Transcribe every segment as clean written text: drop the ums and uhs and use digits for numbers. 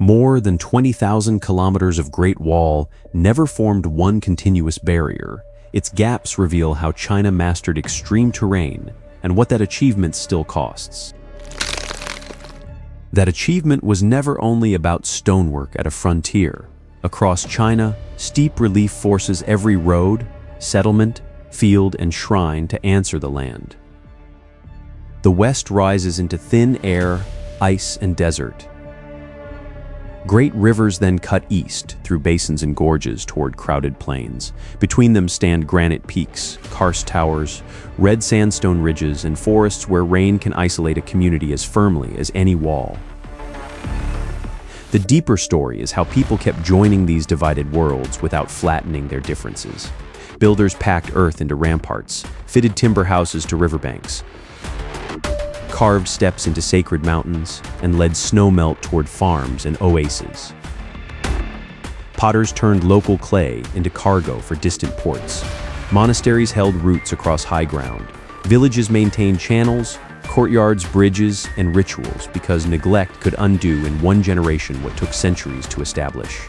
More than 20,000 kilometers of Great Wall never formed one continuous barrier. Its gaps reveal how China mastered extreme terrain and what that achievement still costs. That achievement was never only about stonework at a frontier. Across China, steep relief forces every road, settlement, field, and shrine to answer the land. The west rises into thin air, ice, and desert. Great rivers then cut east through basins and gorges toward crowded plains. Between them stand granite peaks, karst towers, red sandstone ridges, and forests where rain can isolate a community as firmly as any wall. The deeper story is how people kept joining these divided worlds without flattening their differences. Builders packed earth into ramparts, fitted timber houses to riverbanks, carved steps into sacred mountains, and led snowmelt toward farms and oases. Potters turned local clay into cargo for distant ports. Monasteries held roots across high ground. Villages maintained channels, courtyards, bridges, and rituals because neglect could undo in one generation what took centuries to establish.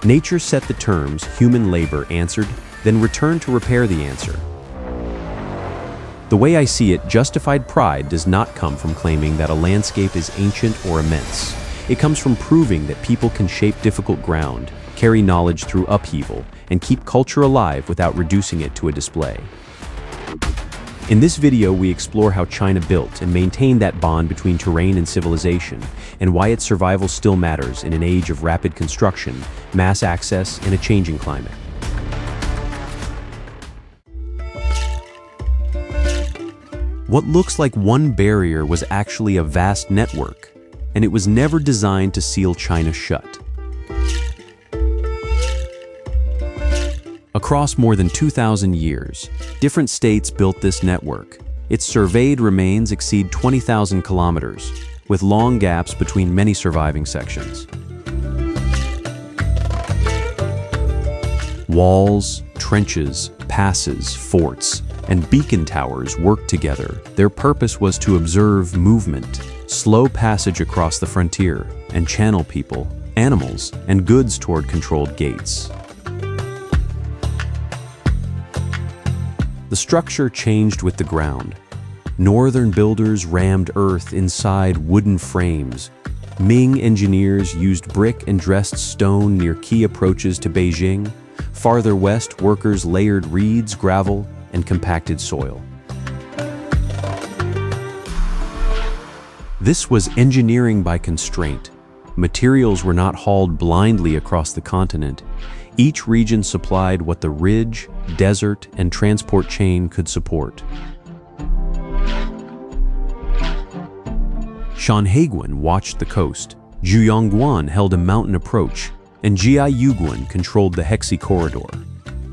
Nature set the terms, human labor answered, then returned to repair the answer. The way I see it, justified pride does not come from claiming that a landscape is ancient or immense. It comes from proving that people can shape difficult ground, carry knowledge through upheaval, and keep culture alive without reducing it to a display. In this video, we explore how China built and maintained that bond between terrain and civilization, and why its survival still matters in an age of rapid construction, mass access, and a changing climate. What looks like one barrier was actually a vast network, and it was never designed to seal China shut. Across more than 2,000 years, different states built this network. Its surveyed remains exceed 20,000 kilometers, with long gaps between many surviving sections. Walls, trenches, passes, forts, and beacon towers worked together. Their purpose was to observe movement, slow passage across the frontier, and channel people, animals, and goods toward controlled gates. The structure changed with the ground. Northern builders rammed earth inside wooden frames. Ming engineers used brick and dressed stone near key approaches to Beijing. Farther west, workers layered reeds, gravel, and compacted soil. This was engineering by constraint. Materials were not hauled blindly across the continent. Each region supplied what the ridge, desert, and transport chain could support. Shanhaiguan watched the coast, Zhuyongguan held a mountain approach, and Jiayuguan controlled the Hexi Corridor.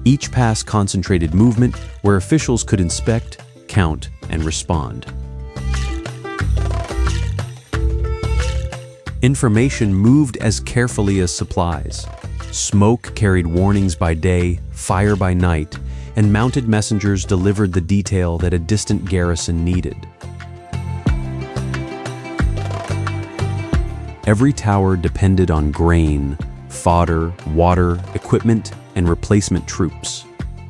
Each pass concentrated movement where officials could inspect, count, and respond. Information moved as carefully as supplies. Smoke carried warnings by day, fire by night, and mounted messengers delivered the detail that a distant garrison needed. Every tower depended on grain, fodder, water, equipment, and replacement troops.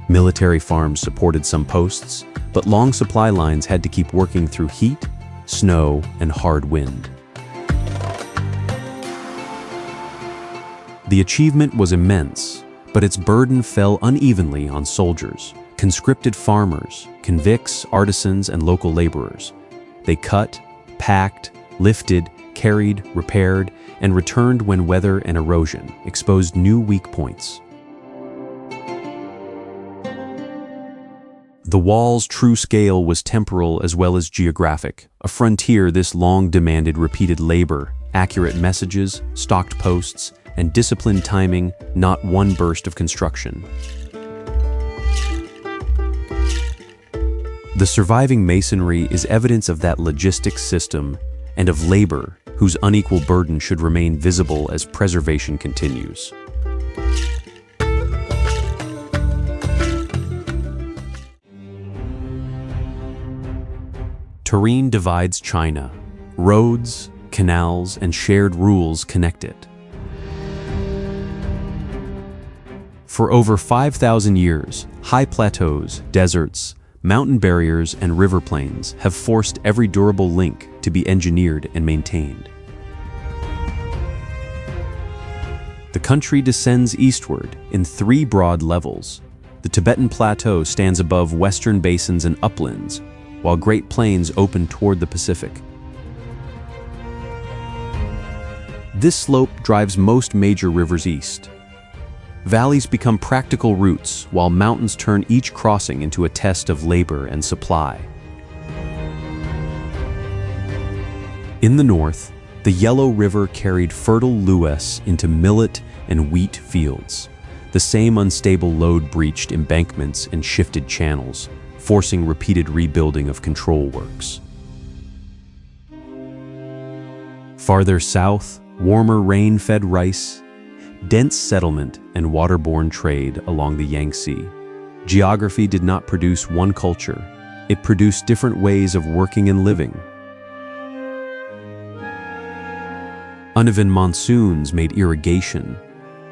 Military farms supported some posts, but long supply lines had to keep working through heat, snow, and hard wind. The achievement was immense, but its burden fell unevenly on soldiers, conscripted farmers, convicts, artisans, and local laborers. They cut, packed, lifted, carried, repaired, and returned when weather and erosion exposed new weak points. The wall's true scale was temporal as well as geographic. A frontier this long demanded repeated labor, accurate messages, stocked posts, and disciplined timing, not one burst of construction. The surviving masonry is evidence of that logistics system and of labor whose unequal burden should remain visible as preservation continues. Terrain divides China. Roads, canals, and shared rules connect it. For over 5,000 years, high plateaus, deserts, mountain barriers, and river plains have forced every durable link to be engineered and maintained. The country descends eastward in 3 broad levels. The Tibetan Plateau stands above western basins and uplands, while Great Plains open toward the Pacific. This slope drives most major rivers east. Valleys become practical routes, while mountains turn each crossing into a test of labor and supply. In the north, the Yellow River carried fertile lues into millet and wheat fields. The same unstable load breached embankments and shifted channels, forcing repeated rebuilding of control works. Farther south, warmer rain-fed rice, dense settlement, and waterborne trade along the Yangtze. Geography did not produce one culture. It produced different ways of working and living. Uneven monsoons made irrigation,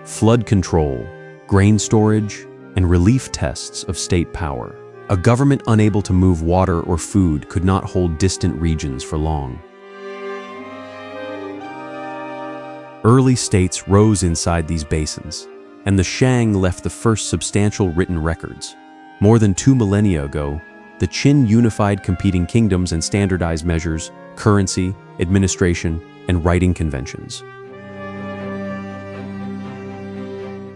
flood control, grain storage, and relief tests of state power. A government unable to move water or food could not hold distant regions for long. Early states rose inside these basins, and the Shang left the first substantial written records. More than 2 millennia ago, the Qin unified competing kingdoms and standardized measures, currency, administration, and writing conventions.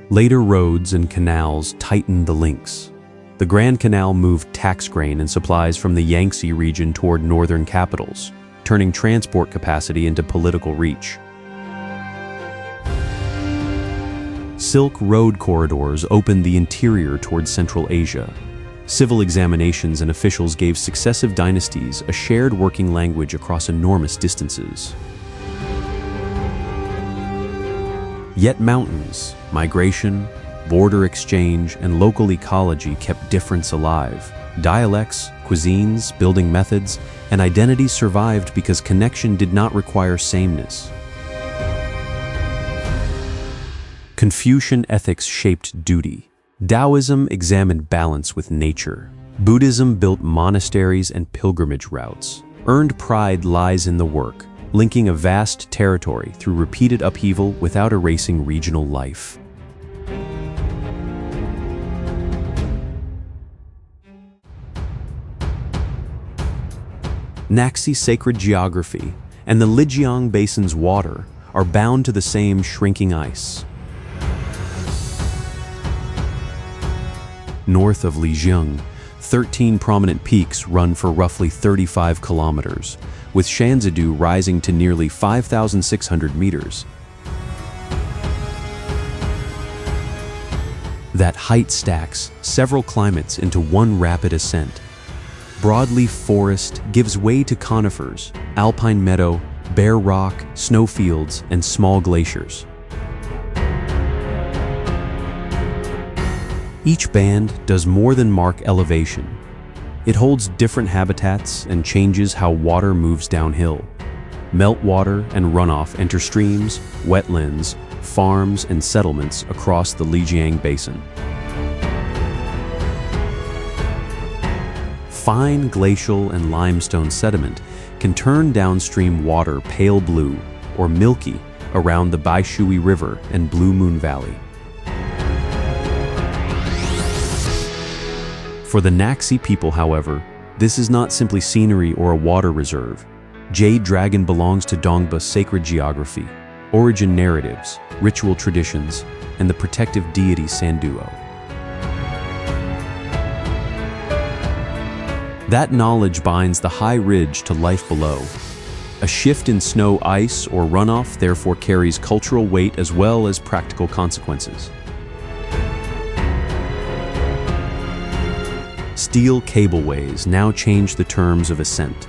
Later roads and canals tightened the links. The Grand Canal moved tax grain and supplies from the Yangtze region toward northern capitals, turning transport capacity into political reach. Silk Road corridors opened the interior toward Central Asia. Civil examinations and officials gave successive dynasties a shared working language across enormous distances. Yet mountains, migration, border exchange, and local ecology kept difference alive. Dialects, cuisines, building methods, and identities survived because connection did not require sameness. Confucian ethics shaped duty. Taoism examined balance with nature. Buddhism built monasteries and pilgrimage routes. Earned pride lies in the work, linking a vast territory through repeated upheaval without erasing regional life. Naxi sacred geography and the Lijiang Basin's water are bound to the same shrinking ice. North of Lijiang, 13 prominent peaks run for roughly 35 kilometers, with Shanzidou rising to nearly 5,600 meters. That height stacks several climates into one rapid ascent. Broadleaf forest gives way to conifers, alpine meadow, bare rock, snowfields, and small glaciers. Each band does more than mark elevation. It holds different habitats and changes how water moves downhill. Meltwater and runoff enter streams, wetlands, farms, and settlements across the Lijiang Basin. Fine glacial and limestone sediment can turn downstream water pale blue or milky around the Baishui River and Blue Moon Valley. For the Naxi people, however, this is not simply scenery or a water reserve. Jade Dragon belongs to Dongba sacred geography, origin narratives, ritual traditions, and the protective deity Sanduo. That knowledge binds the high ridge to life below. A shift in snow, ice, or runoff therefore carries cultural weight as well as practical consequences. Steel cableways now change the terms of ascent.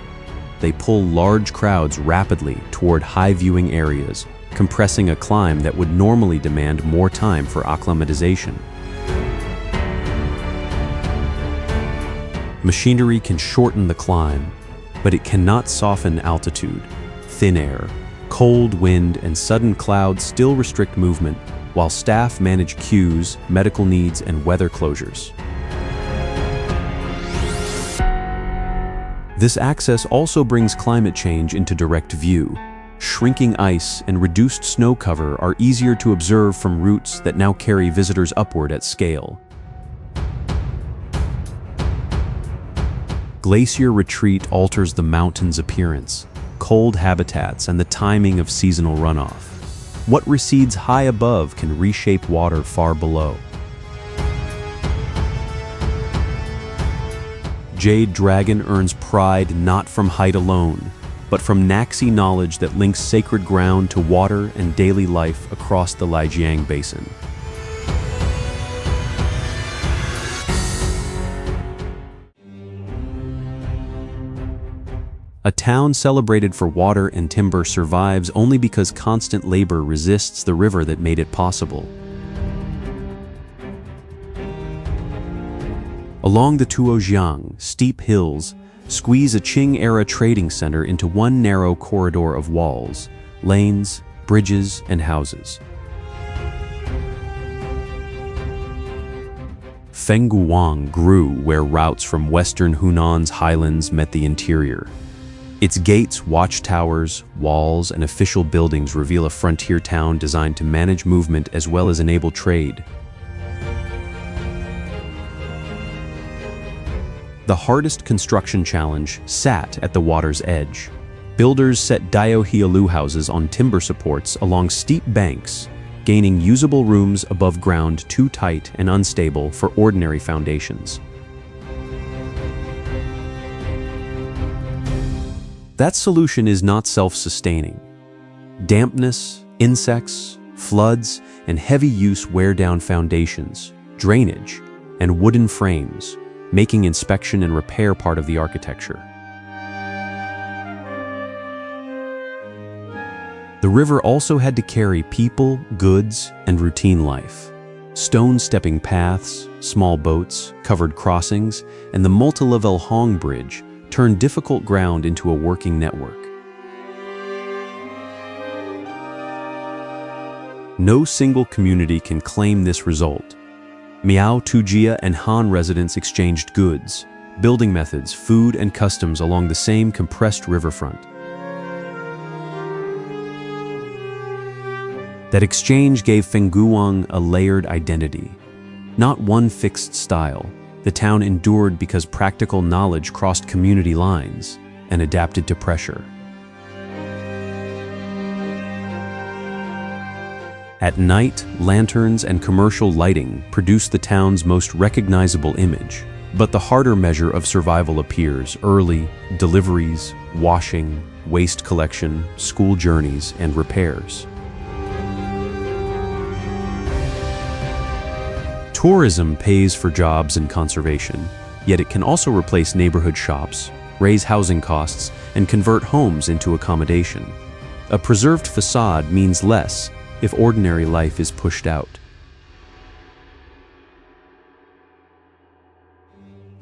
They pull large crowds rapidly toward high viewing areas, compressing a climb that would normally demand more time for acclimatization. Machinery can shorten the climb, but it cannot soften altitude, thin air, Cold wind and sudden clouds still restrict movement, while staff manage queues, medical needs, and weather closures. This access also brings climate change into direct view. Shrinking ice and reduced snow cover are easier to observe from routes that now carry visitors upward at scale. Glacier retreat alters the mountain's appearance, cold habitats, and the timing of seasonal runoff. What recedes high above can reshape water far below. Jade Dragon earns pride not from height alone, but from Naxi knowledge that links sacred ground to water and daily life across the Lijiang Basin. A town celebrated for water and timber survives only because constant labor resists the river that made it possible. Along the Tuojiang, steep hills squeeze a Qing-era trading center into one narrow corridor of walls, lanes, bridges, and houses. Fengguang grew where routes from western Hunan's highlands met the interior. Its gates, watchtowers, walls, and official buildings reveal a frontier town designed to manage movement as well as enable trade. The hardest construction challenge sat at the water's edge. Builders set Daohialu houses on timber supports along steep banks, gaining usable rooms above ground too tight and unstable for ordinary foundations. That solution is not self-sustaining. Dampness, insects, floods, and heavy use wear down foundations, drainage, and wooden frames, making inspection and repair part of the architecture. The river also had to carry people, goods, and routine life. Stone-stepping paths, small boats, covered crossings, and the multi-level Hong Bridge turned difficult ground into a working network. No single community can claim this result. Miao, Tujia, and Han residents exchanged goods, building methods, food, and customs along the same compressed riverfront. That exchange gave Fengguang a layered identity. Not one fixed style, the town endured because practical knowledge crossed community lines and adapted to pressure. At night, lanterns and commercial lighting produce the town's most recognizable image. But the harder measure of survival appears early: deliveries, washing, waste collection, school journeys, and repairs. Tourism pays for jobs and conservation, yet it can also replace neighborhood shops, raise housing costs, and convert homes into accommodation. A preserved facade means less if ordinary life is pushed out.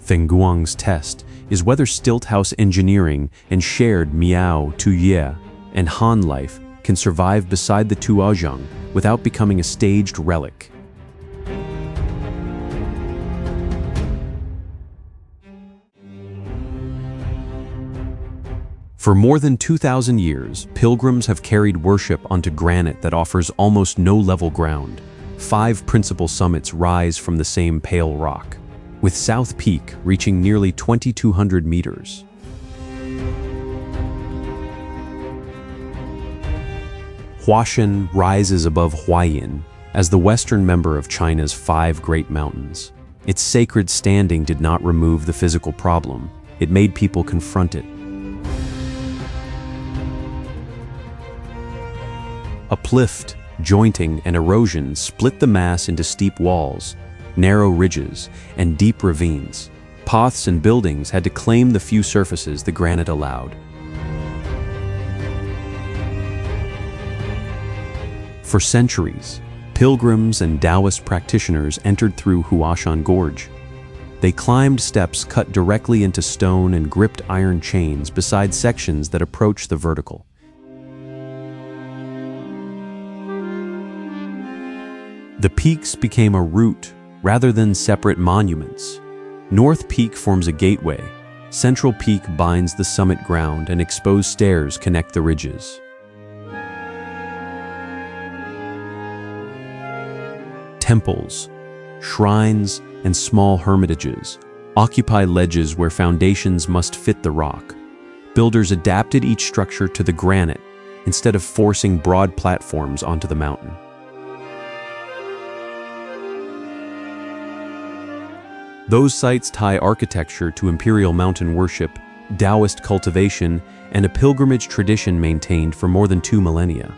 Fengguang's test is whether stilt house engineering and shared Miao, Tuye, and Han life can survive beside the Tuojiang without becoming a staged relic. For more than 2,000 years, pilgrims have carried worship onto granite that offers almost no level ground. 5 principal summits rise from the same pale rock, with South Peak reaching nearly 2,200 meters. Huashan rises above Huayin as the western member of China's 5 great mountains. Its sacred standing did not remove the physical problem, it made people confront it. Uplift, jointing, and erosion split the mass into steep walls, narrow ridges, and deep ravines. Paths and buildings had to claim the few surfaces the granite allowed. For centuries, pilgrims and Taoist practitioners entered through Huashan Gorge. They climbed steps cut directly into stone and gripped iron chains beside sections that approached the vertical. The peaks became a route rather than separate monuments. North Peak forms a gateway. Central Peak binds the summit ground, and exposed stairs connect the ridges. Temples, shrines, and small hermitages occupy ledges where foundations must fit the rock. Builders adapted each structure to the granite instead of forcing broad platforms onto the mountain. Those sites tie architecture to imperial mountain worship, Taoist cultivation, and a pilgrimage tradition maintained for more than 2 millennia.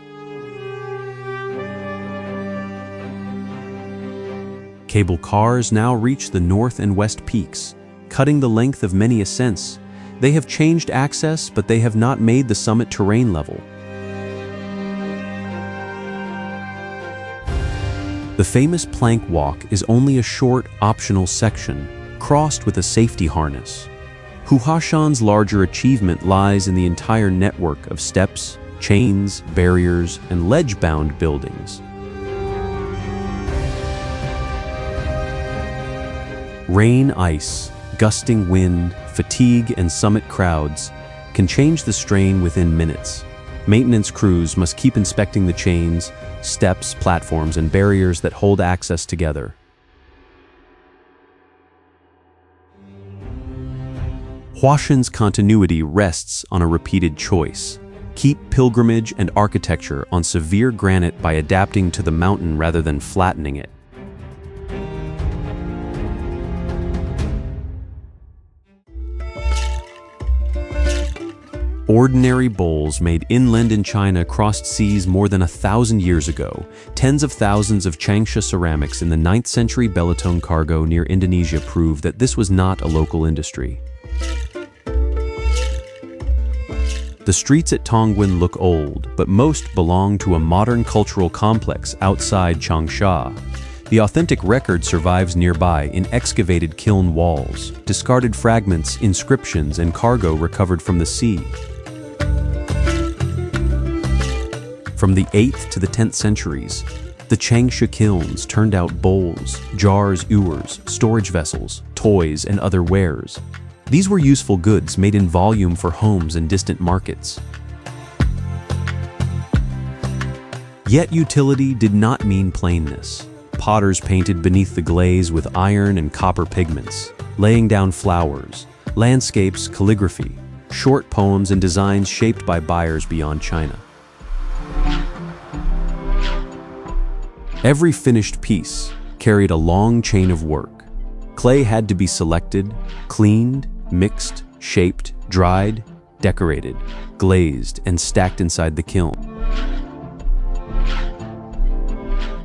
Cable cars now reach the north and west peaks, cutting the length of many ascents. They have changed access, but they have not made the summit terrain level. The famous plank walk is only a short, optional section, crossed with a safety harness. Huashan's larger achievement lies in the entire network of steps, chains, barriers, and ledge-bound buildings. Rain, ice, gusting wind, fatigue, and summit crowds can change the strain within minutes. Maintenance crews must keep inspecting the chains, steps, platforms, and barriers that hold access together. Huashan's continuity rests on a repeated choice. Keep pilgrimage and architecture on severe granite by adapting to the mountain rather than flattening it. Ordinary bowls made inland in China crossed seas more than 1,000 years ago. Tens of thousands of Changsha ceramics in the 9th century Belitung cargo near Indonesia prove that this was not a local industry. The streets at Tongguan look old, but most belong to a modern cultural complex outside Changsha. The authentic record survives nearby in excavated kiln walls, discarded fragments, inscriptions, and cargo recovered from the sea. From the 8th to the 10th centuries, the Changsha kilns turned out bowls, jars, ewers, storage vessels, toys, and other wares. These were useful goods made in volume for homes and distant markets. Yet utility did not mean plainness. Potters painted beneath the glaze with iron and copper pigments, laying down flowers, landscapes, calligraphy, short poems, and designs shaped by buyers beyond China. Every finished piece carried a long chain of work. Clay had to be selected, cleaned, mixed, shaped, dried, decorated, glazed, and stacked inside the kiln.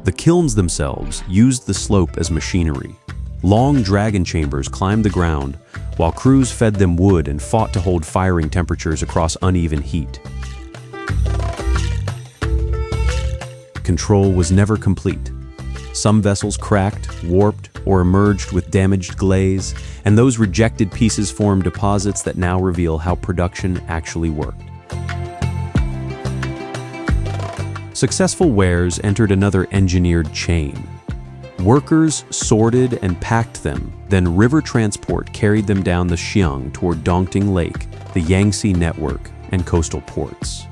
The kilns themselves used the slope as machinery. Long dragon chambers climbed the ground, while crews fed them wood and fought to hold firing temperatures across uneven heat. Control was never complete. Some vessels cracked, warped, or emerged with damaged glaze, and those rejected pieces formed deposits that now reveal how production actually worked. Successful wares entered another engineered chain. Workers sorted and packed them, then river transport carried them down the Xiang toward Dongting Lake, the Yangtze network, and coastal ports.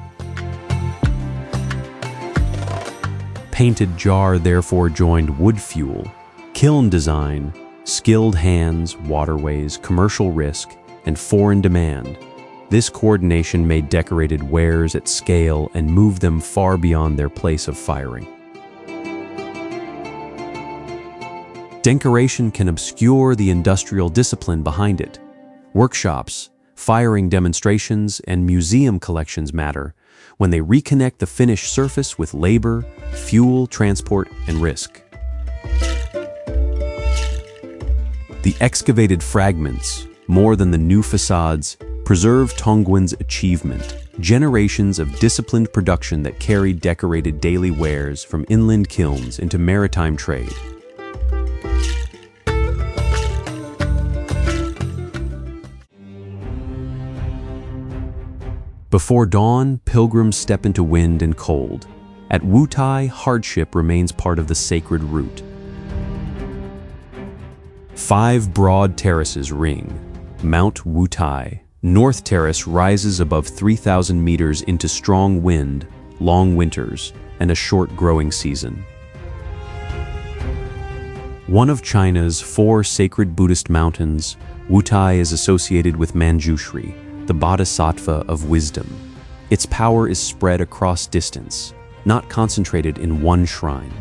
Painted jar therefore joined wood fuel, kiln design, skilled hands, waterways, commercial risk, and foreign demand. This coordination made decorated wares at scale and moved them far beyond their place of firing. Decoration can obscure the industrial discipline behind it. Workshops, firing demonstrations, and museum collections matter when they reconnect the finished surface with labor, fuel, transport, and risk. The excavated fragments, more than the new facades, preserve Tongguan's achievement, generations of disciplined production that carried decorated daily wares from inland kilns into maritime trade. Before dawn, pilgrims step into wind and cold. At Wutai, hardship remains part of the sacred route. 5 broad terraces ring Mount Wutai. North Terrace rises above 3,000 meters into strong wind, long winters, and a short growing season. One of China's 4 sacred Buddhist mountains, Wutai is associated with Manjushri, the bodhisattva of wisdom. Its power is spread across distance, not concentrated in one shrine.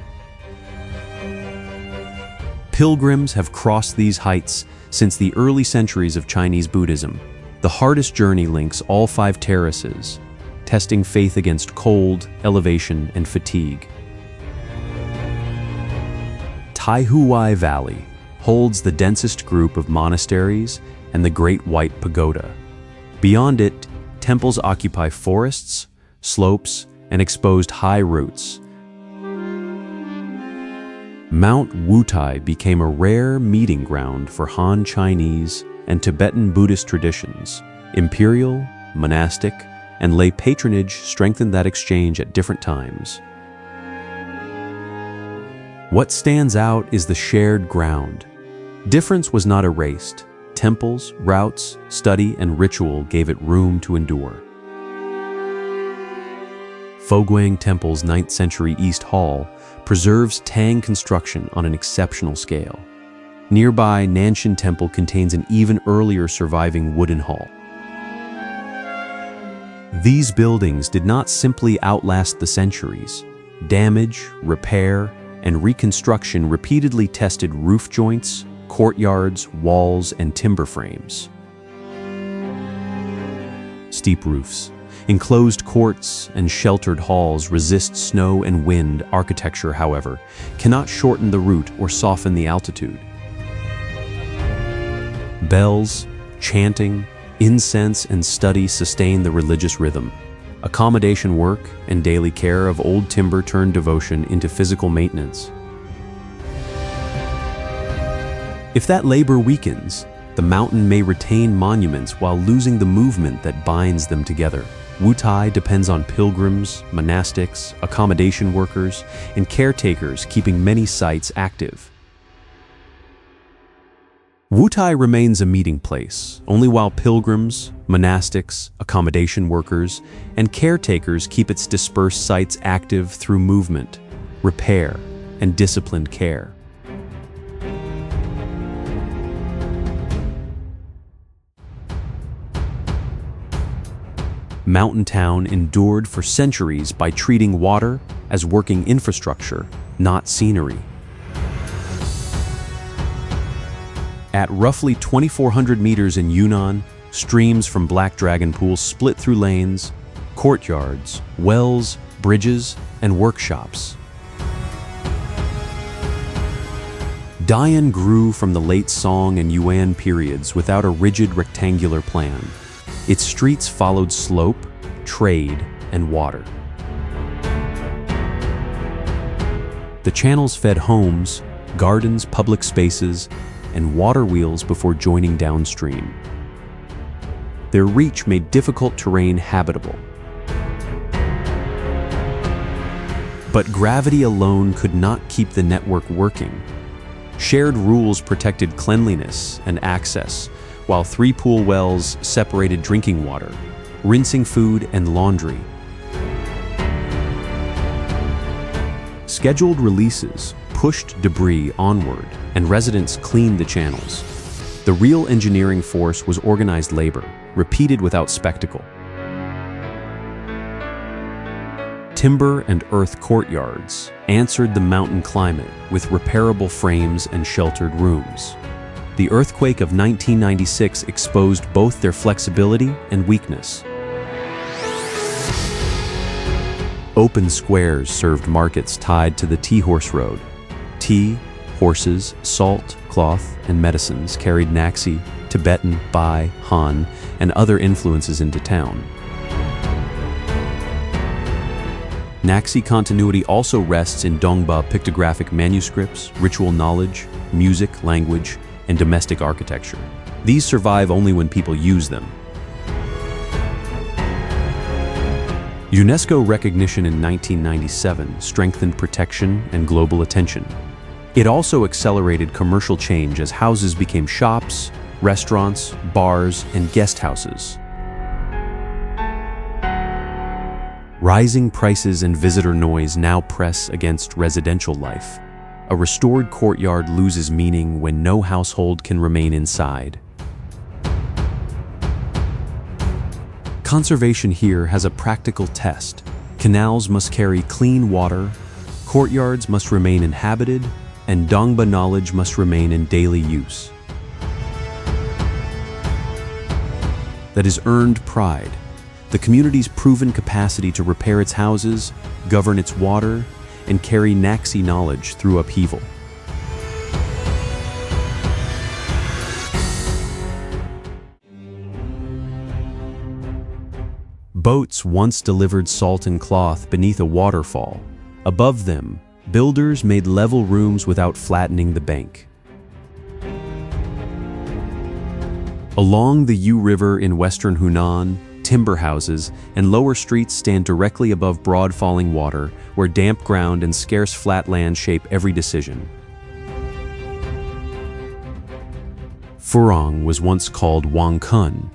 Pilgrims have crossed these heights since the early centuries of Chinese Buddhism. The hardest journey links all 5 terraces, testing faith against cold, elevation, and fatigue. Taihuai Valley holds the densest group of monasteries and the Great White Pagoda. Beyond it, temples occupy forests, slopes, and exposed high roots. Mount Wutai became a rare meeting ground for Han Chinese and Tibetan Buddhist traditions. Imperial, monastic, and lay patronage strengthened that exchange at different times. What stands out is the shared ground. Difference was not erased. Temples, routes, study, and ritual gave it room to endure. Foguang Temple's 9th century East Hall preserves Tang construction on an exceptional scale. Nearby, Nanshan Temple contains an even earlier surviving wooden hall. These buildings did not simply outlast the centuries. Damage, repair, and reconstruction repeatedly tested roof joints, courtyards, walls, and timber frames. Steep roofs, enclosed courts, and sheltered halls resist snow and wind. Architecture, however, cannot shorten the route or soften the altitude. Bells, chanting, incense, and study sustain the religious rhythm. Accommodation work and daily care of old timber turn devotion into physical maintenance. If that labor weakens, the mountain may retain monuments while losing the movement that binds them together. Wutai depends on pilgrims, monastics, accommodation workers, and caretakers, keeping many sites active. Wutai remains a meeting place only while pilgrims, monastics, accommodation workers, and caretakers keep its dispersed sites active through movement, repair, and disciplined care. Mountain Town endured for centuries by treating water as working infrastructure, not scenery. At roughly 2,400 meters in Yunnan, streams from Black Dragon pools split through lanes, courtyards, wells, bridges, and workshops. Dian grew from the late Song and Yuan periods without a rigid rectangular plan. Its streets followed slope, trade, and water. The channels fed homes, gardens, public spaces, and water wheels before joining downstream. Their reach made difficult terrain habitable. But gravity alone could not keep the network working. Shared rules protected cleanliness and access, while 3 pool wells separated drinking water, rinsing food and laundry. Scheduled releases pushed debris onward, and residents cleaned the channels. The real engineering force was organized labor, repeated without spectacle. Timber and earth courtyards answered the mountain climate with repairable frames and sheltered rooms. The earthquake of 1996 exposed both their flexibility and weakness. Open squares served markets tied to the tea horse road. Tea, horses, salt, cloth, and medicines carried Naxi, Tibetan, Bai, Han, and other influences into town. Naxi continuity also rests in Dongba pictographic manuscripts, ritual knowledge, music, language, and domestic architecture. These survive only when people use them. UNESCO recognition in 1997 strengthened protection and global attention. It also accelerated commercial change as houses became shops, restaurants, bars, and guest houses. Rising prices and visitor noise now press against residential life. A restored courtyard loses meaning when no household can remain inside. Conservation here has a practical test. Canals must carry clean water, courtyards must remain inhabited, and Dongba knowledge must remain in daily use. That is earned pride. The community's proven capacity to repair its houses, govern its water, and carry Naxi knowledge through upheaval. Boats once delivered salt and cloth beneath a waterfall. Above them, builders made level rooms without flattening the bank. Along the Yu River in western Hunan, timber houses and lower streets stand directly above broad falling water, where damp ground and scarce flat land shape every decision. Furong was once called Wangkun.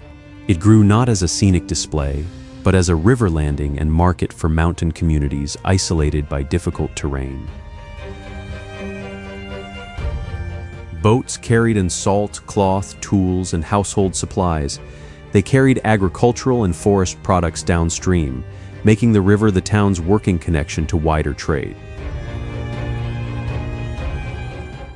It grew not as a scenic display, but as a river landing and market for mountain communities isolated by difficult terrain. Boats carried in salt, cloth, tools, and household supplies. They carried agricultural and forest products downstream, making the river the town's working connection to wider trade.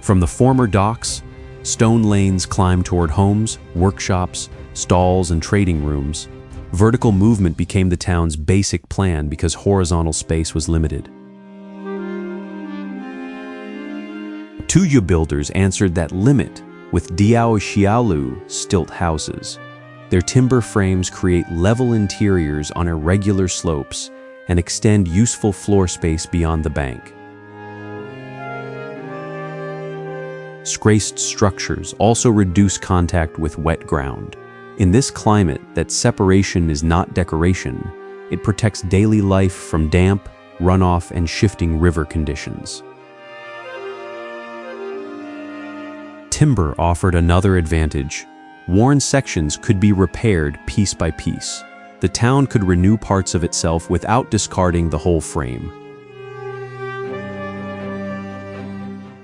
From the former docks, stone lanes climbed toward homes, workshops, stalls, and trading rooms. Vertical movement became the town's basic plan because horizontal space was limited. Tuya builders answered that limit with Diao Xiaolu stilt houses. Their timber frames create level interiors on irregular slopes and extend useful floor space beyond the bank. Scraced structures also reduce contact with wet ground. In this climate, that separation is not decoration. It protects daily life from damp, runoff, and shifting river conditions. Timber offered another advantage. Worn sections could be repaired piece by piece. The town could renew parts of itself without discarding the whole frame.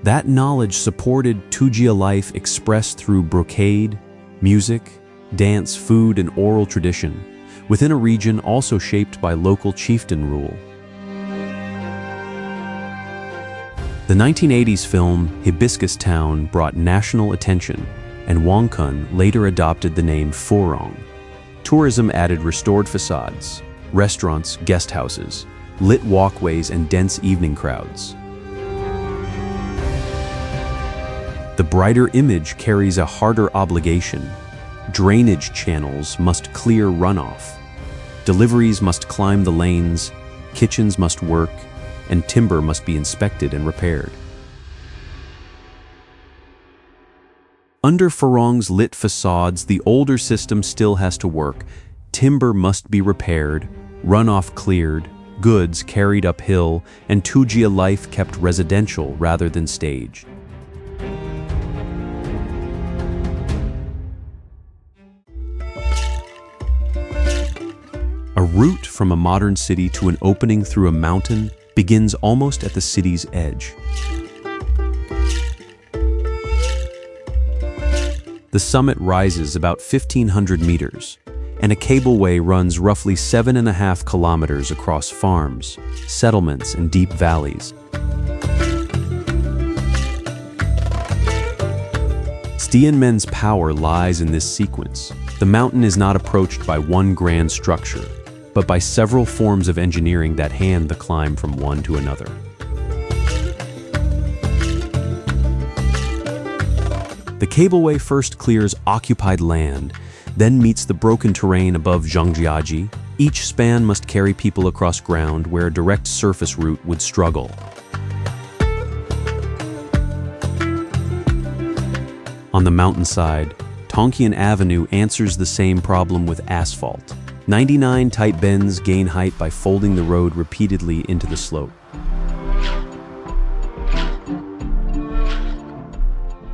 That knowledge supported Tujia life expressed through brocade, music, dance, food, and oral tradition, within a region also shaped by local chieftain rule. The 1980s film Hibiscus Town brought national attention, and Wangkun later adopted the name Furong. Tourism added restored facades, restaurants, guest houses, lit walkways, and dense evening crowds. The brighter image carries a harder obligation. Drainage channels must clear runoff. Deliveries must climb the lanes, kitchens must work, and timber must be inspected and repaired. Under Furong's lit facades, the older system still has to work. Timber must be repaired, runoff cleared, goods carried uphill, and Tujia life kept residential rather than staged. A route from a modern city to an opening through a mountain begins almost at the city's edge. The summit rises about 1,500 meters, and a cableway runs roughly 7.5 kilometers across farms, settlements, and deep valleys. Stianmen's power lies in this sequence. The mountain is not approached by one grand structure, but by several forms of engineering that hand the climb from one to another. The cableway first clears occupied land, then meets the broken terrain above Zhangye. Each span must carry people across ground where a direct surface route would struggle. On the mountainside, Tonkian Avenue answers the same problem with asphalt. 99 tight bends gain height by folding the road repeatedly into the slope.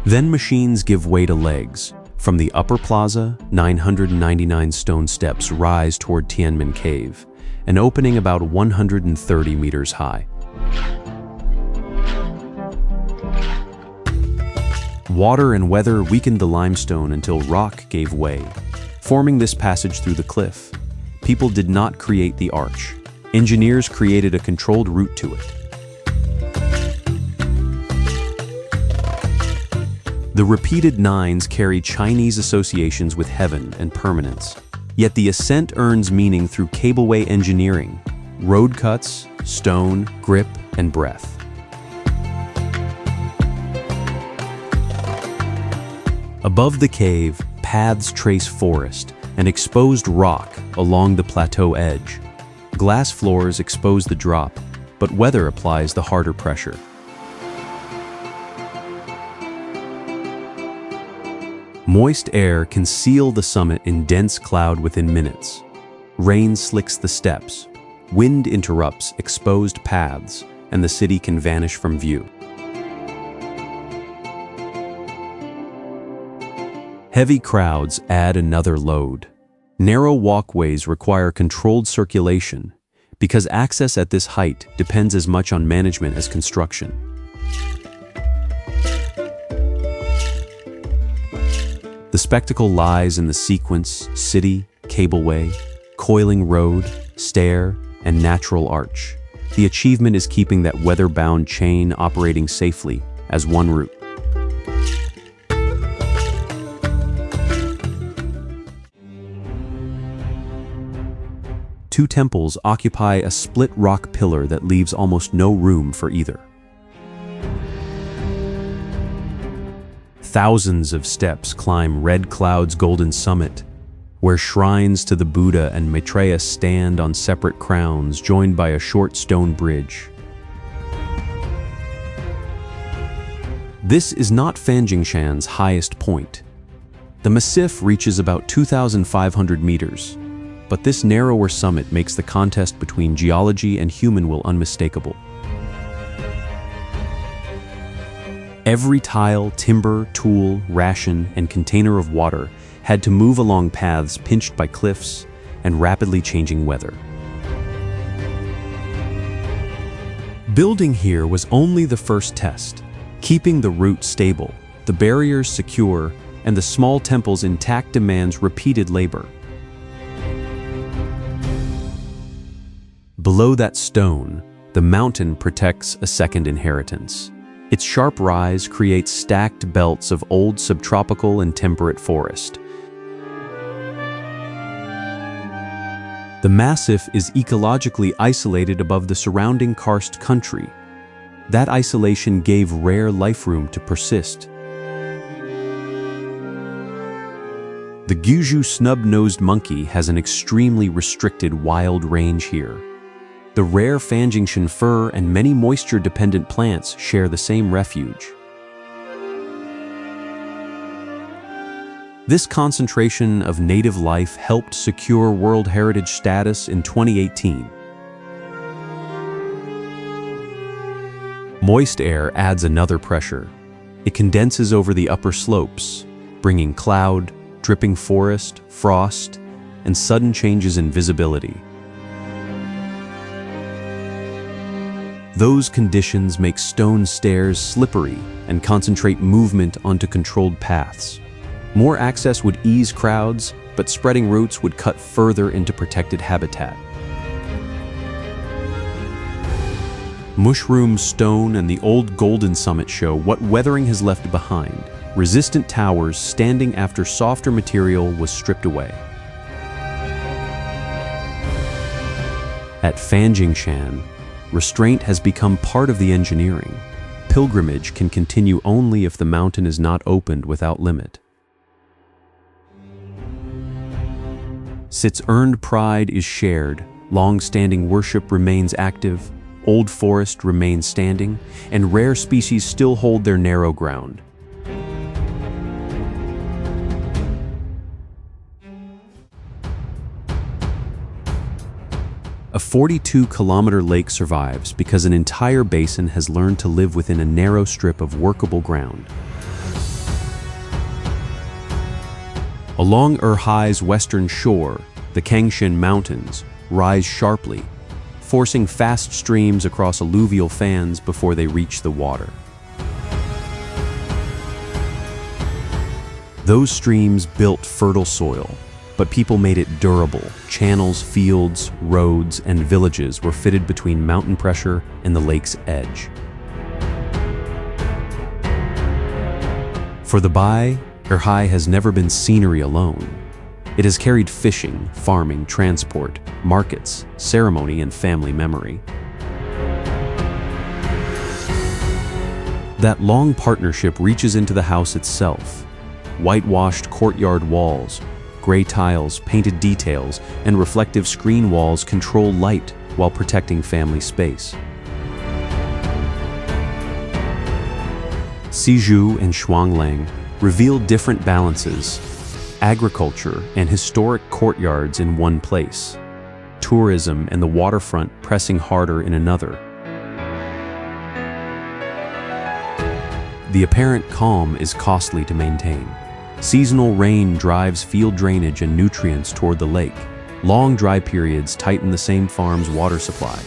Then machines give way to legs. From the upper plaza, 999 stone steps rise toward Tianmen Cave, an opening about 130 meters high. Water and weather weakened the limestone until rock gave way, forming this passage through the cliff. People did not create the arch. Engineers created a controlled route to it. The repeated nines carry Chinese associations with heaven and permanence. Yet the ascent earns meaning through cableway engineering, road cuts, stone, grip, and breath. Above the cave, paths trace forest and exposed rock along the plateau edge. Glass floors expose the drop, but weather applies the harder pressure. Moist air can seal the summit in dense cloud within minutes. Rain slicks the steps. Wind interrupts exposed paths, and the city can vanish from view. Heavy crowds add another load. Narrow walkways require controlled circulation because access at this height depends as much on management as construction. The spectacle lies in the sequence, city, cableway, coiling road, stair, and natural arch. The achievement is keeping that weather-bound chain operating safely as one route. Two temples occupy a split rock pillar that leaves almost no room for either. Thousands of steps climb Red Cloud's golden summit, where shrines to the Buddha and Maitreya stand on separate crowns joined by a short stone bridge. This is not Fanjingshan's highest point. The massif reaches about 2,500 meters, but this narrower summit makes the contest between geology and human will unmistakable. Every tile, timber, tool, ration, and container of water had to move along paths pinched by cliffs and rapidly changing weather. Building here was only the first test, keeping the route stable, the barriers secure, and the small temples intact demands repeated labor. Below that stone, the mountain protects a second inheritance. Its sharp rise creates stacked belts of old subtropical and temperate forest. The massif is ecologically isolated above the surrounding karst country. That isolation gave rare life room to persist. The Guizhou snub-nosed monkey has an extremely restricted wild range here. The rare Fanjingshan fir and many moisture-dependent plants share the same refuge. This concentration of native life helped secure World Heritage status in 2018. Moist air adds another pressure. It condenses over the upper slopes, bringing cloud, dripping forest, frost, and sudden changes in visibility. Those conditions make stone stairs slippery and concentrate movement onto controlled paths. More access would ease crowds, but spreading routes would cut further into protected habitat. Mushroom stone and the old golden summit show what weathering has left behind, resistant towers standing after softer material was stripped away. At Fanjingshan, restraint has become part of the engineering. Pilgrimage can continue only if the mountain is not opened without limit. Sit's earned pride is shared, long-standing worship remains active, old forest remains standing, and rare species still hold their narrow ground. 42-kilometer lake survives because an entire basin has learned to live within a narrow strip of workable ground. Along Erhai's western shore, the Kangshan Mountains rise sharply, forcing fast streams across alluvial fans before they reach the water. Those streams built fertile soil, but people made it durable. Channels, fields, roads, and villages were fitted between mountain pressure and the lake's edge. For the Bai, Erhai has never been scenery alone. It has carried fishing, farming, transport, markets, ceremony, and family memory. That long partnership reaches into the house itself. Whitewashed courtyard walls, gray tiles, painted details, and reflective screen walls control light while protecting family space. Sizhu and Shuanglang reveal different balances: agriculture and historic courtyards in one place, tourism and the waterfront pressing harder in another. The apparent calm is costly to maintain. Seasonal rain drives field drainage and nutrients toward the lake. Long dry periods tighten the same farm's water supply.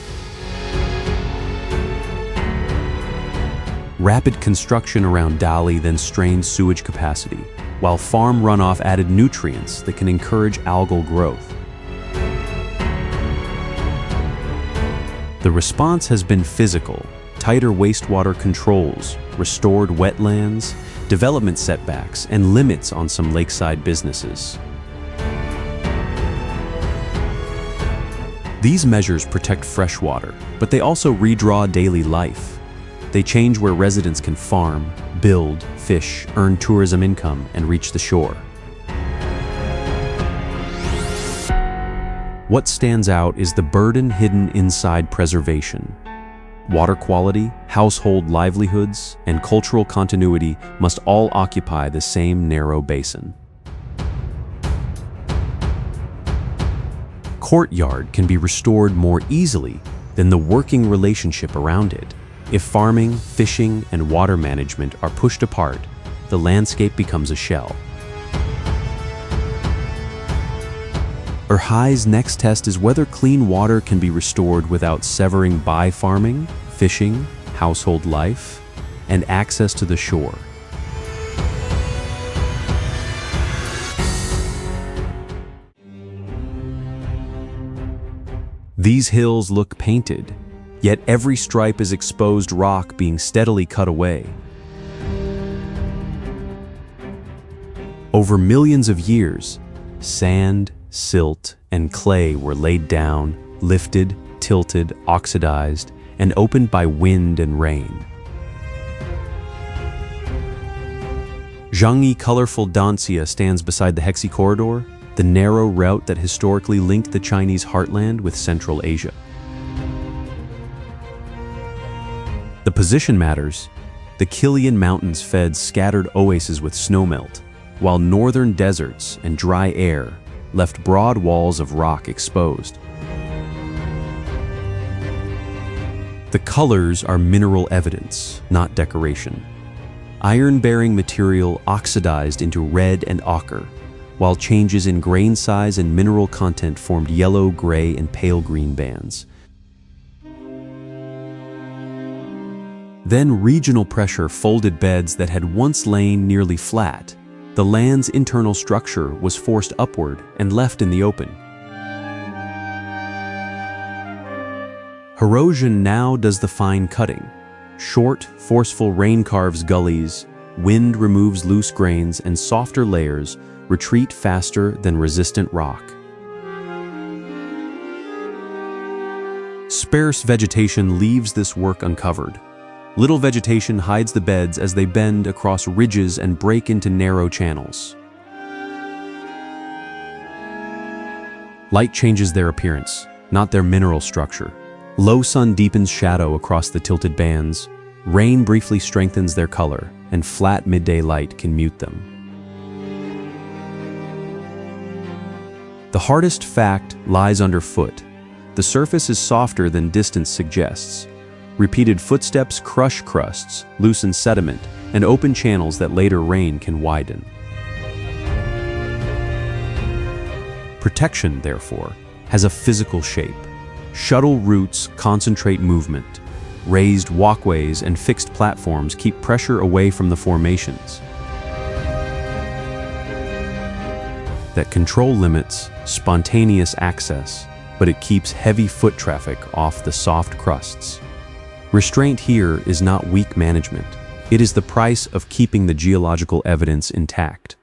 Rapid construction around Dali then strained sewage capacity, while farm runoff added nutrients that can encourage algal growth. The response has been physical: tighter wastewater controls, restored wetlands, development setbacks, and limits on some lakeside businesses. These measures protect freshwater, but they also redraw daily life. They change where residents can farm, build, fish, earn tourism income, and reach the shore. What stands out is the burden hidden inside preservation. Water quality, household livelihoods, and cultural continuity must all occupy the same narrow basin. Courtyard can be restored more easily than the working relationship around it. If farming, fishing, and water management are pushed apart, the landscape becomes a shell. Erhai's next test is whether clean water can be restored without severing Bai farming, fishing, household life, and access to the shore. These hills look painted, yet every stripe is exposed rock being steadily cut away. Over millions of years, sand, silt, and clay were laid down, lifted, tilted, oxidized, and opened by wind and rain. Zhangye colorful Danxia stands beside the Hexi Corridor, the narrow route that historically linked the Chinese heartland with Central Asia. The position matters. The Kilian Mountains fed scattered oases with snowmelt, while northern deserts and dry air left broad walls of rock exposed. The colors are mineral evidence, not decoration. Iron-bearing material oxidized into red and ochre, while changes in grain size and mineral content formed yellow, gray, and pale green bands. Then regional pressure folded beds that had once lain nearly flat. The land's internal structure was forced upward and left in the open. Erosion now does the fine cutting. Short, forceful rain carves gullies, wind removes loose grains, and softer layers retreat faster than resistant rock. Sparse vegetation leaves this work uncovered. Little vegetation hides the beds as they bend across ridges and break into narrow channels. Light changes their appearance, not their mineral structure. Low sun deepens shadow across the tilted bands, rain briefly strengthens their color, and flat midday light can mute them. The hardest fact lies underfoot. The surface is softer than distance suggests. Repeated footsteps crush crusts, loosen sediment, and open channels that later rain can widen. Protection, therefore, has a physical shape. Shuttle routes concentrate movement. Raised walkways and fixed platforms keep pressure away from the formations. That control limits spontaneous access, but it keeps heavy foot traffic off the soft crusts. Restraint here is not weak management. It is the price of keeping the geological evidence intact.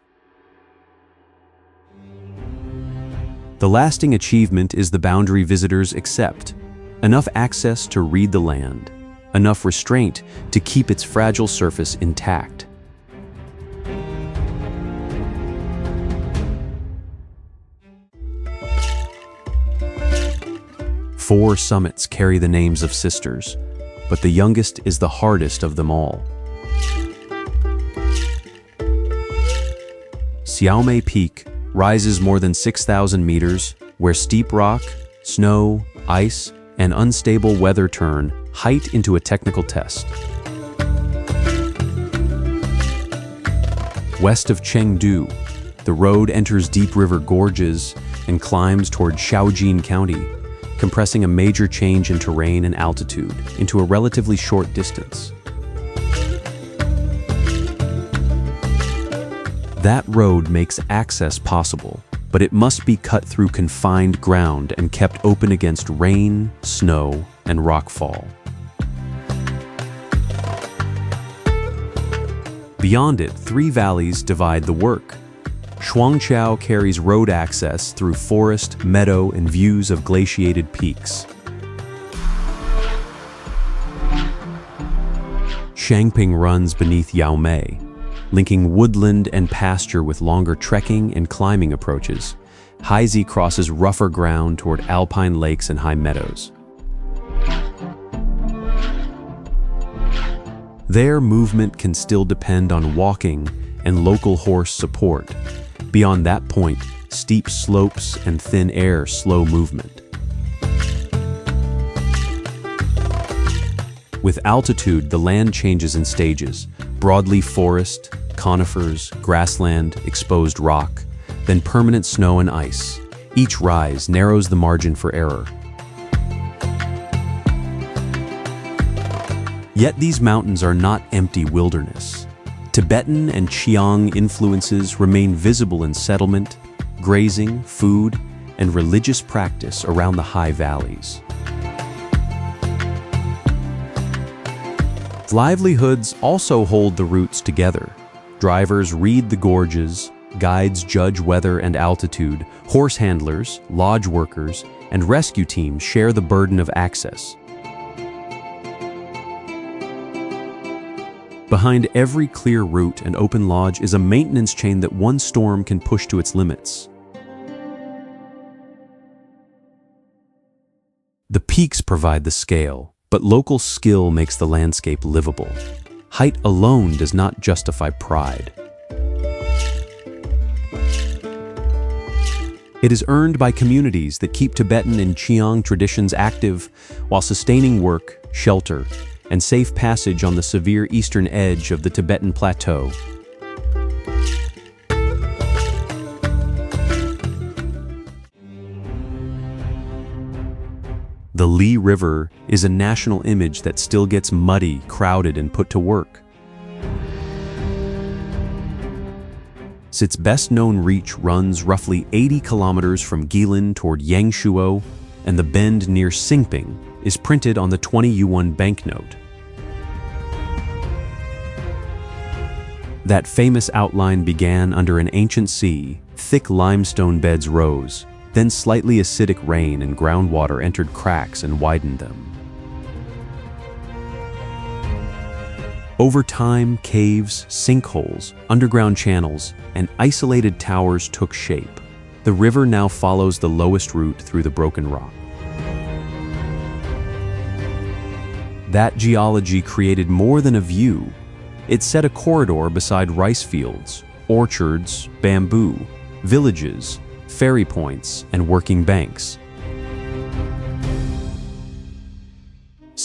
The lasting achievement is the boundary visitors accept. Enough access to read the land, enough restraint to keep its fragile surface intact. Four summits carry the names of sisters, but the youngest is the hardest of them all. Xiaomei Peak rises more than 6,000 meters, where steep rock, snow, ice, and unstable weather turn height into a technical test. West of Chengdu, the road enters deep river gorges and climbs toward Shaojin County, compressing a major change in terrain and altitude into a relatively short distance. That road makes access possible, but it must be cut through confined ground and kept open against rain, snow, and rockfall. Beyond it, three valleys divide the work. Shuangqiao carries road access through forest, meadow, and views of glaciated peaks. Shangping runs beneath Yaomei, linking woodland and pasture with longer trekking and climbing approaches. Haizi crosses rougher ground toward alpine lakes and high meadows. There, movement can still depend on walking and local horse support. Beyond that point, steep slopes and thin air slow movement. With altitude, the land changes in stages: broadleaf forest, conifers, grassland, exposed rock, then permanent snow and ice. Each rise narrows the margin for error. Yet these mountains are not empty wilderness. Tibetan and Qiang influences remain visible in settlement, grazing, food, and religious practice around the high valleys. Livelihoods also hold the routes together. Drivers read the gorges, guides judge weather and altitude, horse handlers, lodge workers, and rescue teams share the burden of access. Behind every clear route and open lodge is a maintenance chain that one storm can push to its limits. The peaks provide the scale, but local skill makes the landscape livable. Height alone does not justify pride. It is earned by communities that keep Tibetan and Qiang traditions active while sustaining work, shelter, and safe passage on the severe eastern edge of the Tibetan Plateau. The Li River is a national image that still gets muddy, crowded, and put to work. Its best-known reach runs roughly 80 kilometers from Guilin toward Yangshuo, and the bend near Xingping is printed on the 20 yuan banknote. That famous outline began under an ancient sea. Thick limestone beds rose, then slightly acidic rain and groundwater entered cracks and widened them. Over time, caves, sinkholes, underground channels, and isolated towers took shape. The river now follows the lowest route through the broken rock. That geology created more than a view. It set a corridor beside rice fields, orchards, bamboo, villages, ferry points, and working banks.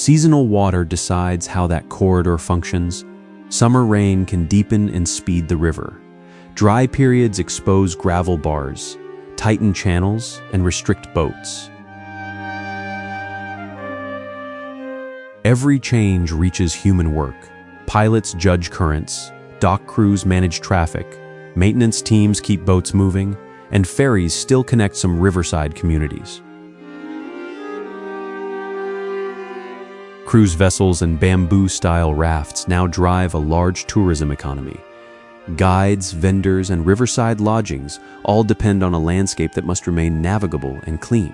Seasonal water decides how that corridor functions. Summer rain can deepen and speed the river. Dry periods expose gravel bars, tighten channels, and restrict boats. Every change reaches human work. Pilots judge currents, dock crews manage traffic, maintenance teams keep boats moving, and ferries still connect some riverside communities. Cruise vessels and bamboo-style rafts now drive a large tourism economy. Guides, vendors, and riverside lodgings all depend on a landscape that must remain navigable and clean.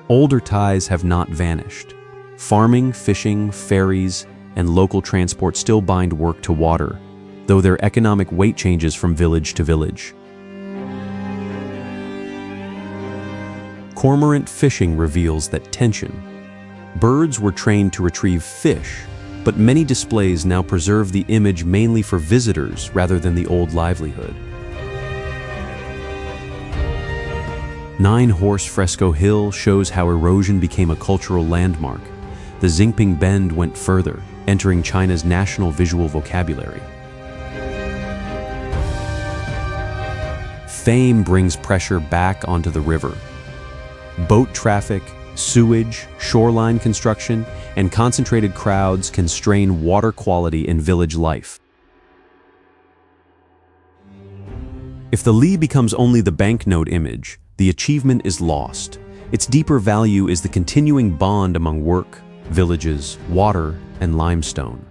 Older ties have not vanished. Farming, fishing, ferries, and local transport still bind work to water, though their economic weight changes from village to village. Cormorant fishing reveals that tension. Birds were trained to retrieve fish, but many displays now preserve the image mainly for visitors rather than the old livelihood. Nine-Horse Fresco Hill shows how erosion became a cultural landmark. The Xingping Bend went further, entering China's national visual vocabulary. Fame brings pressure back onto the river. Boat traffic, sewage, shoreline construction, and concentrated crowds can strain water quality in village life. If the Li becomes only the banknote image, the achievement is lost. Its deeper value is the continuing bond among work, villages, water, and limestone.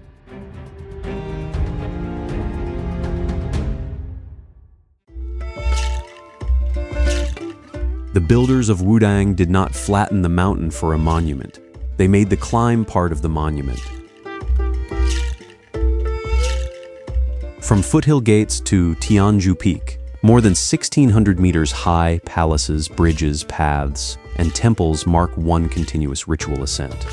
The builders of Wudang did not flatten the mountain for a monument. They made the climb part of the monument. From foothill gates to Tianzhu Peak, more than 1,600 meters high palaces, bridges, paths, and temples mark one continuous ritual ascent.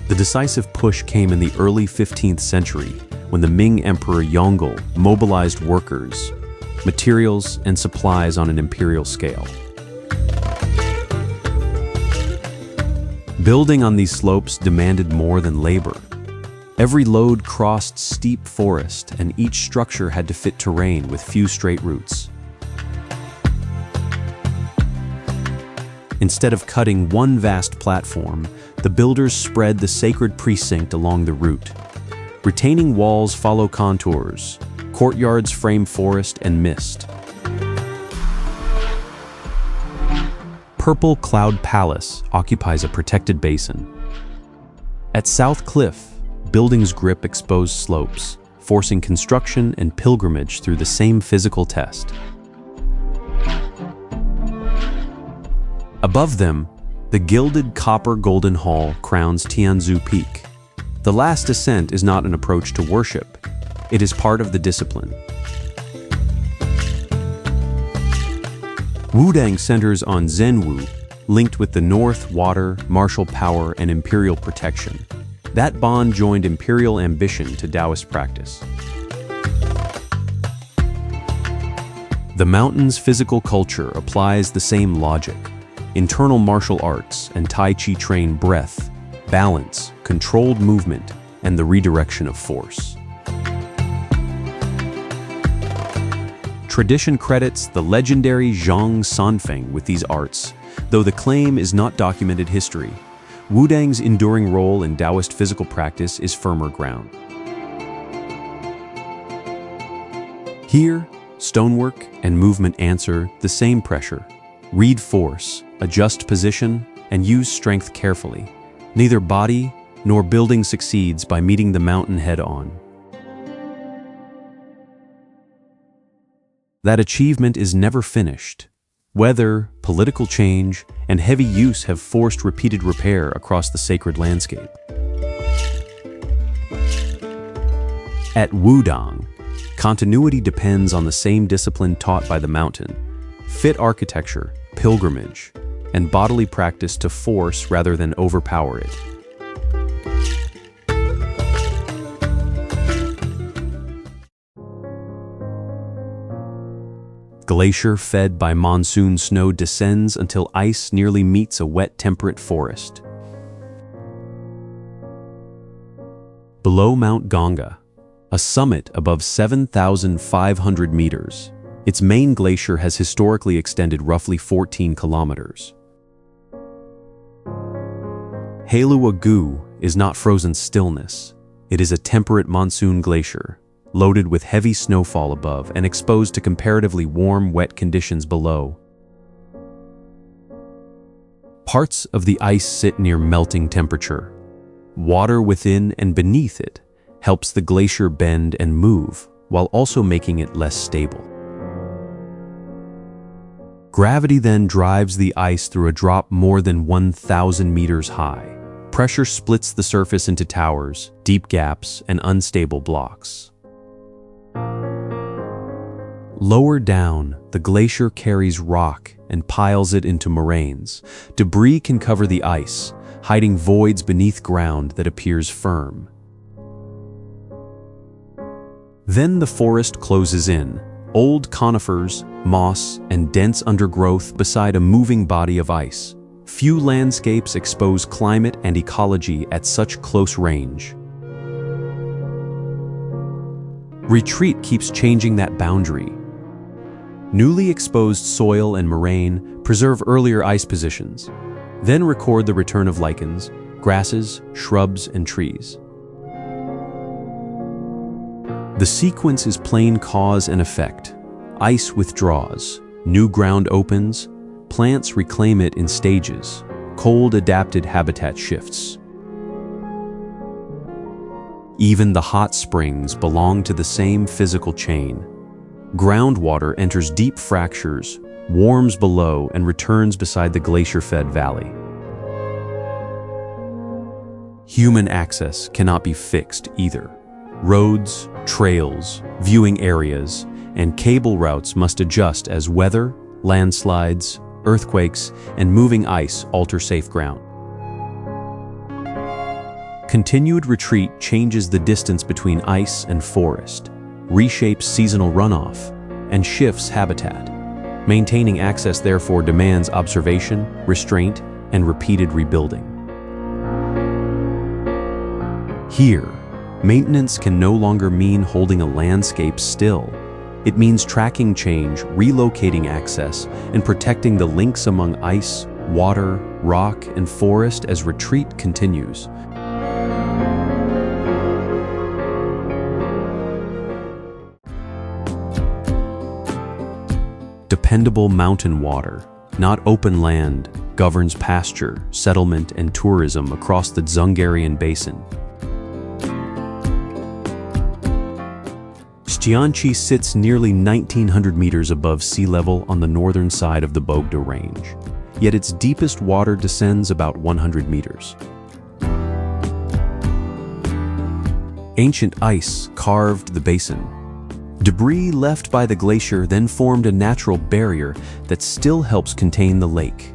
The decisive push came in the early 15th century when the Ming Emperor Yongle mobilized workers, materials, and supplies on an imperial scale. Building on these slopes demanded more than labor. Every load crossed steep forest, and each structure had to fit terrain with few straight routes. Instead of cutting one vast platform, the builders spread the sacred precinct along the route. Retaining walls follow contours, courtyards frame forest and mist. Purple Cloud Palace occupies a protected basin. At South Cliff, buildings grip exposed slopes, forcing construction and pilgrimage through the same physical test. Above them, the gilded copper golden hall crowns Tianzhu Peak. The last ascent is not an approach to worship. It is part of the discipline. Wudang centers on Zhenwu, linked with the north, water, martial power, and imperial protection. That bond joined imperial ambition to Taoist practice. The mountain's physical culture applies the same logic. Internal martial arts and Tai Chi train breath, balance, controlled movement, and the redirection of force. Tradition credits the legendary Zhang Sanfeng with these arts, though the claim is not documented history. Wudang's enduring role in Taoist physical practice is firmer ground. Here, stonework and movement answer the same pressure. Read force, adjust position, and use strength carefully. Neither body nor building succeeds by meeting the mountain head-on. That achievement is never finished. Weather, political change, and heavy use have forced repeated repair across the sacred landscape. At Wudang, continuity depends on the same discipline taught by the mountain: fit architecture, pilgrimage, and bodily practice to force rather than overpower it. glacier fed by monsoon snow descends until ice nearly meets a wet temperate forest. Below Mount Zhangye, a summit above 7,500 meters, its main glacier has historically extended roughly 14 kilometers. Hexi is not frozen stillness. It is a temperate monsoon glacier, loaded with heavy snowfall above and exposed to comparatively warm, wet conditions below. Parts of the ice sit near melting temperature. Water within and beneath it helps the glacier bend and move, while also making it less stable. Gravity then drives the ice through a drop more than 1,000 meters high. Pressure splits the surface into towers, deep gaps, and unstable blocks. Lower down, the glacier carries rock and piles it into moraines. Debris can cover the ice, hiding voids beneath ground that appears firm. Then the forest closes in, old conifers, moss, and dense undergrowth beside a moving body of ice. Few landscapes expose climate and ecology at such close range. Retreat keeps changing that boundary. Newly exposed soil and moraine preserve earlier ice positions, then record the return of lichens, grasses, shrubs, and trees. The sequence is plain cause and effect. Ice withdraws, new ground opens, plants reclaim it in stages, cold-adapted habitat shifts. Even the hot springs belong to the same physical chain. Groundwater enters deep fractures, warms below, and returns beside the glacier-fed valley. Human access cannot be fixed either. Roads, trails, viewing areas, and cable routes must adjust as weather, landslides, earthquakes, and moving ice alter safe ground. Continued retreat changes the distance between ice and forest, reshapes seasonal runoff, and shifts habitat. Maintaining access therefore demands observation, restraint, and repeated rebuilding. Here, maintenance can no longer mean holding a landscape still. It means tracking change, relocating access, and protecting the links among ice, water, rock, and forest as retreat continues. Dependable mountain water, not open land, governs pasture, settlement, and tourism across the Zhangye Basin. Zhangye sits nearly 1,900 meters above sea level on the northern side of the Bogda Range, yet its deepest water descends about 100 meters. Ancient ice carved the basin. Debris left by the glacier then formed a natural barrier that still helps contain the lake.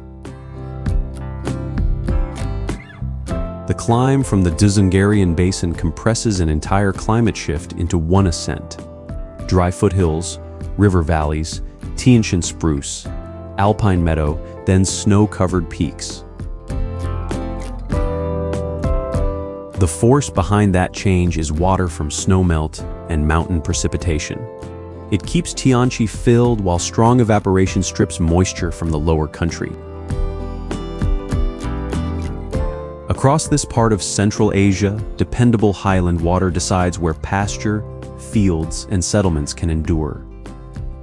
The climb from the Zhangye Basin compresses an entire climate shift into one ascent. Dry foothills, river valleys, Tianshan spruce, alpine meadow, then snow-covered peaks. The force behind that change is water from snowmelt and mountain precipitation. It keeps Tianqi filled while strong evaporation strips moisture from the lower country. Across this part of Central Asia, dependable highland water decides where pasture, fields, and settlements can endure.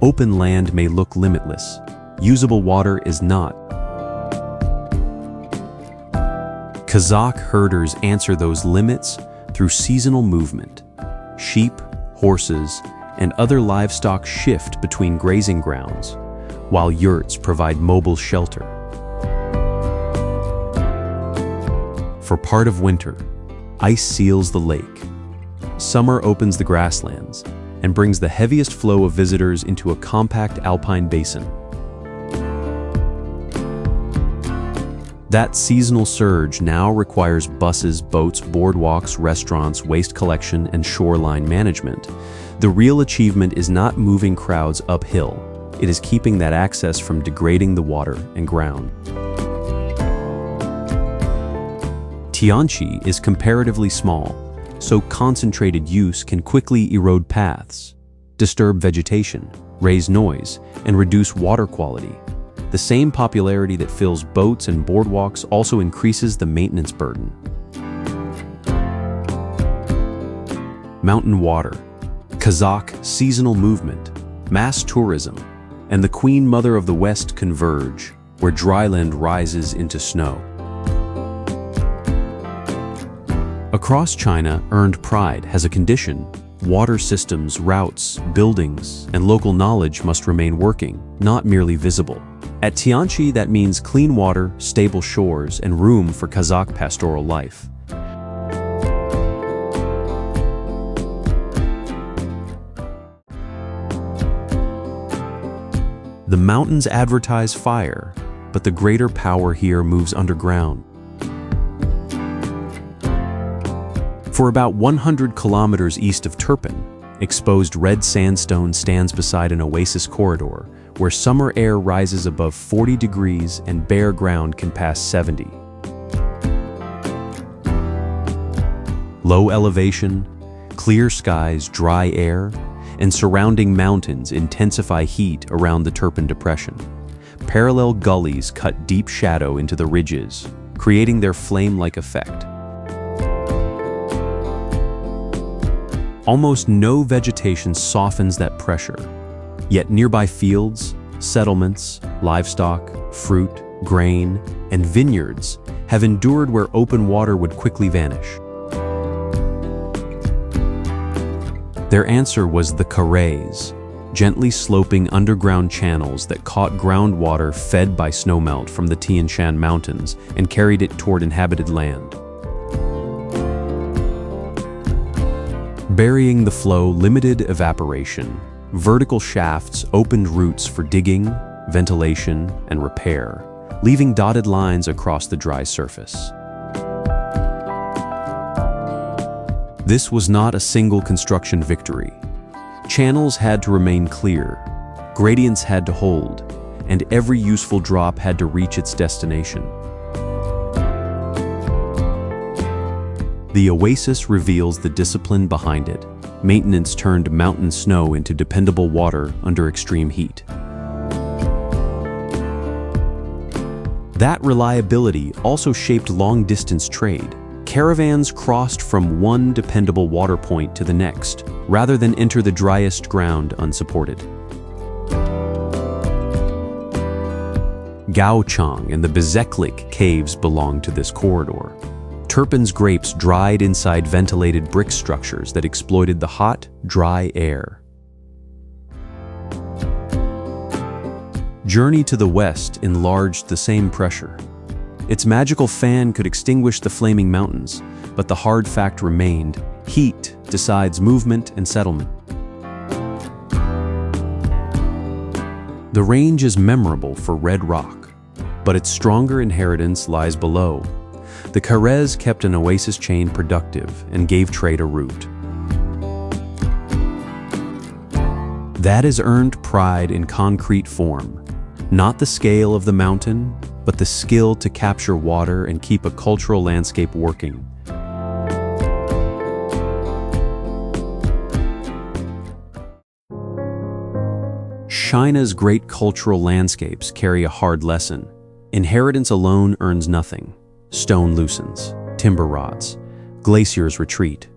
Open land may look limitless. Usable water is not. Kazakh herders answer those limits through seasonal movement. Sheep, horses, and other livestock shift between grazing grounds, while yurts provide mobile shelter. For part of winter, ice seals the lake. Summer opens the grasslands and brings the heaviest flow of visitors into a compact alpine basin. That seasonal surge now requires buses, boats, boardwalks, restaurants, waste collection, and shoreline management. The real achievement is not moving crowds uphill. it is keeping that access from degrading the water and ground. Tianqi is comparatively small, so concentrated use can quickly erode paths, disturb vegetation, raise noise, and reduce water quality. The same popularity that fills boats and boardwalks also increases the maintenance burden. Mountain water, Kazakh seasonal movement, mass tourism, and the Queen Mother of the West converge, where dryland rises into snow. Across China, earned pride has a condition. Water systems, routes, buildings, and local knowledge must remain working, not merely visible. At Tianqi, that means clean water, stable shores, and room for Kazakh pastoral life. The mountains advertise fire, but the greater power here moves underground. For about 100 kilometers east of Turpan, exposed red sandstone stands beside an oasis corridor where summer air rises above 40 degrees and bare ground can pass 70. Low elevation, clear skies, dry air, and surrounding mountains intensify heat around the Turpan Depression. Parallel gullies cut deep shadow into the ridges, creating their flame-like effect. Almost no vegetation softens that pressure, yet nearby fields, settlements, livestock, fruit, grain, and vineyards have endured where open water would quickly vanish. Their answer was the carrés, gently sloping underground channels that caught groundwater fed by snowmelt from the Tian Shan Mountains and carried it toward inhabited land. Burying the flow limited evaporation. Vertical shafts opened routes for digging, ventilation, and repair, leaving dotted lines across the dry surface. This was not a single construction victory. Channels had to remain clear, gradients had to hold, and every useful drop had to reach its destination. The oasis reveals the discipline behind it. Maintenance turned mountain snow into dependable water under extreme heat. That reliability also shaped long-distance trade. Caravans crossed from one dependable water point to the next, rather than enter the driest ground unsupported. Gaochang and the Bezeklik caves belong to this corridor. Turpan's grapes dried inside ventilated brick structures that exploited the hot, dry air. Journey to the west enlarged the same pressure. Its magical fan could extinguish the flaming mountains, but the hard fact remained: heat decides movement and settlement. The range is memorable for red rock, but its stronger inheritance lies below. The Carrés kept an oasis chain productive and gave trade a route. That is earned pride in concrete form, not the scale of the mountain, but the skill to capture water and keep a cultural landscape working. China's great cultural landscapes carry a hard lesson. Inheritance alone earns nothing. Stone loosens, timber rots, glaciers retreat.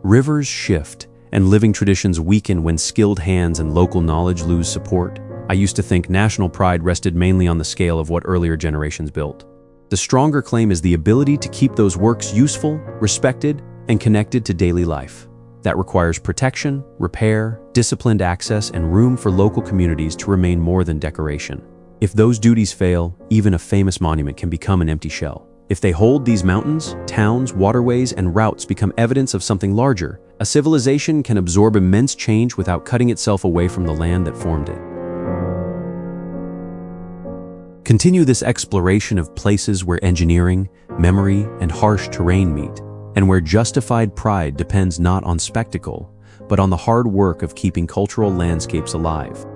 Rivers shift, and living traditions weaken when skilled hands and local knowledge lose support. I used to think national pride rested mainly on the scale of what earlier generations built. The stronger claim is the ability to keep those works useful, respected, and connected to daily life. That requires protection, repair, disciplined access, and room for local communities to remain more than decoration. If those duties fail, even a famous monument can become an empty shell. If they hold, these mountains, towns, waterways, and routes become evidence of something larger. A civilization can absorb immense change without cutting itself away from the land that formed it. Continue this exploration of places where engineering, memory, and harsh terrain meet, and where justified pride depends not on spectacle, but on the hard work of keeping cultural landscapes alive.